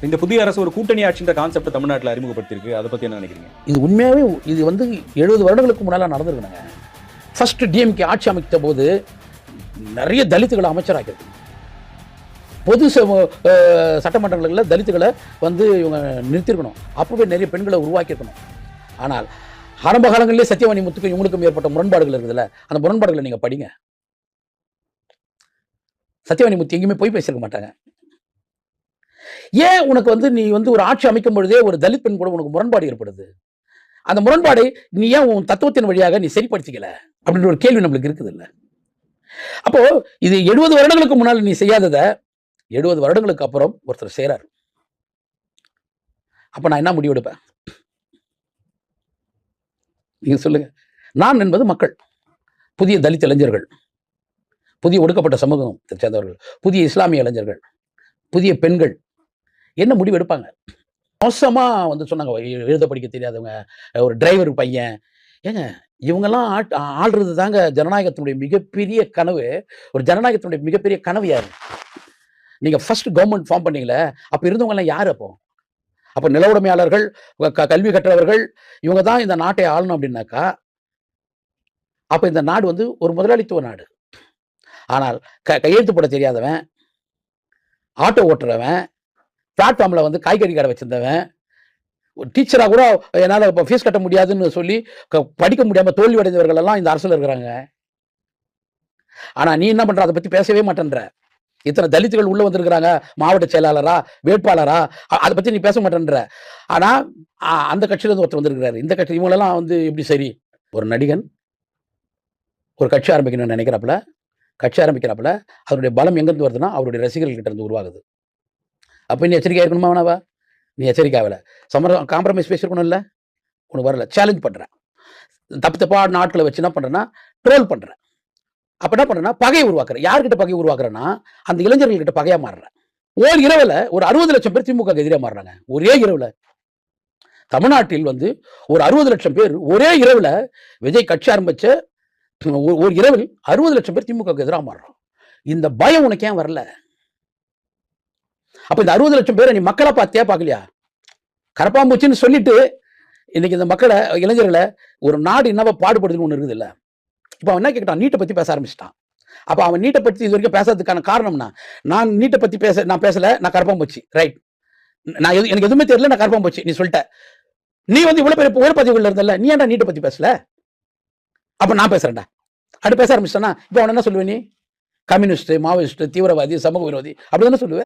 இந்த புதிய அரசு ஒரு கூட்டணி ஆட்சின்ற கான்செப்ட் தமிழ்நாட்டில் அறிமுகப்படுத்திருக்கு. அதை பற்றி என்ன நினைக்கிறீங்க? இது உண்மையாகவே இது 70 வருடங்களுக்கு முன்னால் நடந்திருக்குங்க. ஃபர்ஸ்ட் டிஎம்கே ஆட்சி அமைத்த போது நிறைய தலித்துகளை அமைச்சராக்கிறது. பொது சட்டமன்றங்களில் தலித்துகளை இவங்க நிறுத்திருக்கணும். அப்பவே நிறைய பெண்களை உருவாக்கியிருக்கணும். ஆனால் ஆரம்ப காலங்களிலே சத்தியவாணி முத்துக்கும் இவங்களுக்கும் ஏற்பட்ட முரண்பாடுகள் இருக்குதுல்ல, அந்த முரண்பாடுகளை நீங்கள் படிங்க. சத்தியவாணி முத்து எங்கேயுமே போய் பேசியிருக்க மாட்டாங்க. ஏன் உனக்கு நீ ஒரு ஆட்சி அமைக்கும் பொழுதே ஒரு தலித் பெண் கூட உனக்கு முரண்பாடு ஏற்படுது? அந்த முரண்பாடை நீ ஏன் உன் தத்துவத்தின் வழியாக நீ சரிப்படுத்திக்கல அப்படின்ற ஒரு கேள்வி நம்மளுக்கு இருக்குது இல்லை? அப்போ இது 70 வருடங்களுக்கு முன்னால் நீ செய்யாதத 70 வருடங்களுக்கு அப்புறம் ஒருத்தர் செய்றார். அப்ப நான் என்ன முடிவு எடுப்பேன்? நீங்க சொல்லுங்க. நான் என்பது மக்கள், புதிய தலித் இளைஞர்கள், புதிய ஒடுக்கப்பட்ட சமூகத்தை சேர்ந்தவர்கள், புதிய இஸ்லாமிய இளைஞர்கள், புதிய பெண்கள் என்ன முடிவு எடுப்பாங்க? மோசமா சொன்னாங்க, எழுத படிக்க தெரியாதவங்க, ஒரு டிரைவர் பையன். ஏங்க இவங்கெல்லாம் ஆள்றது தாங்க ஜனநாயகத்தினுடைய மிகப்பெரிய கனவு. ஒரு ஜனநாயகத்தினுடைய மிகப்பெரிய கனவு யாரு? நீங்க ஃபர்ஸ்ட் கவர்மெண்ட் ஃபார்ம் பண்ணீங்களே, அப்ப இருந்தவங்க எல்லாம் யாரு? அப்ப நில உடைமையாளர்கள், கல்வி கற்றவர்கள், இவங்க தான் இந்த நாட்டை ஆளணும் அப்படின்னாக்கா, அப்ப இந்த நாடு ஒரு முதலாளித்துவ நாடு. ஆனால் கையெழுத்து போட தெரியாதவன், ஆட்டோ ஓட்டுறவன், பிளாட்ஃபார்ம்ல காய்கறி கடை வச்சிருந்தவன், ஒரு டீச்சரா கூட என்னால் இப்போ ஃபீஸ் கட்ட முடியாதுன்னு சொல்லி படிக்க முடியாம தோல்வி அடைந்தவர்கள் எல்லாம் இந்த அரசுல இருக்கிறாங்க. ஆனா நீ என்ன பண்ற? அதை பத்தி பேசவே மாட்டேன்ற. இத்தனை தலித்துகள் உள்ள வந்திருக்கிறாங்க, மாவட்ட செயலாளரா, வேட்பாளரா, அதை பத்தி நீ பேச மாட்டேன்ற. ஆனா அந்த கட்சியில இருந்து ஒருத்தர் வந்திருக்கிறாரு. இந்த கட்சி இவங்களெல்லாம் எப்படி சரி? ஒரு நடிகன் ஒரு கட்சி ஆரம்பிக்கணும்னு நினைக்கிறாப்புல, கட்சி ஆரம்பிக்கிறாப்புல, அவருடைய பலம் எங்கிருந்து வருதுன்னா அவருடைய ரசிகர்கள் கிட்ட இருந்து உருவாகுது. அப்ப நீ எச்சரிக்கையா இருக்கணுமா வேணாவா? நீ எச்சரிக்கை ஆகல. காம்ப்ரமைஸ் பேசிருக்கணும் இல்ல? உனக்கு வரல. சேலஞ்ச் பண்றேன். தப்பா நாட்களை வச்சு என்ன பண்றேன்னா ட்ரோல் பண்றேன். அப்ப என்ன பண்றேன்னா பகையை உருவாக்குறேன். யார்கிட்ட பகையை உருவாக்குறேன்னா அந்த இளைஞர்கள் கிட்ட பகையா மாறுறேன். ஓர் இரவுல ஒரு 60 லட்சம் பேர் திமுக எதிரே மாறுறாங்க. ஒரே இரவுல தமிழ்நாட்டில் ஒரு 60 லட்சம் பேர் ஒரே இரவுல விஜய் கட்சி ஆரம்பிச்ச ஒரு இரவில் 60 லட்சம் பேர் திமுக எதிராக மாறுறோம். இந்த பயம் உனக்கு ஏன் வரல? அப்ப இந்த 60 லட்சம் பேரை நீ மக்களா பார்த்தியா பார்க்கலையா? கரப்பாம்பூச்சின்னு சொல்லிட்டு இன்னைக்கு இந்த மக்களை, இளைஞர்களை, ஒரு நாடு என்னவா பாடுபடுதுன்னு ஒண்ணு இருக்குது இல்ல? இப்ப அவன் என்ன கேட்டான்? நீட்டை பத்தி பேச ஆரம்பிச்சிட்டான். அப்ப அவன் நீட்டை பத்தி இது வரைக்கும் பேசுறதுக்கான காரணம்னா, நான் நீட்டை பத்தி நான் பேசல, நான் கரப்பாம்பூச்சி, ரைட்? எனக்கு எதுவுமே தெரியல, நான் கரப்பாம்பூச்சி நீ சொல்லிட்ட. நீ இவ்வளவு பெரிய உயர் பதவிகள் இருந்தல, நீ ஏன்டா நீட்டை பத்தி பேசல? அப்ப நான் பேசுறேன்டா. அப்படி பேச ஆரம்பிச்சிட்டானா இப்ப அவன் என்ன சொல்லுவேன்? நீ கம்யூனிஸ்ட், மாவோயிஸ்ட், தீவிரவாதி, சமூக விரோதி அப்படி தானே சொல்லுவேன்.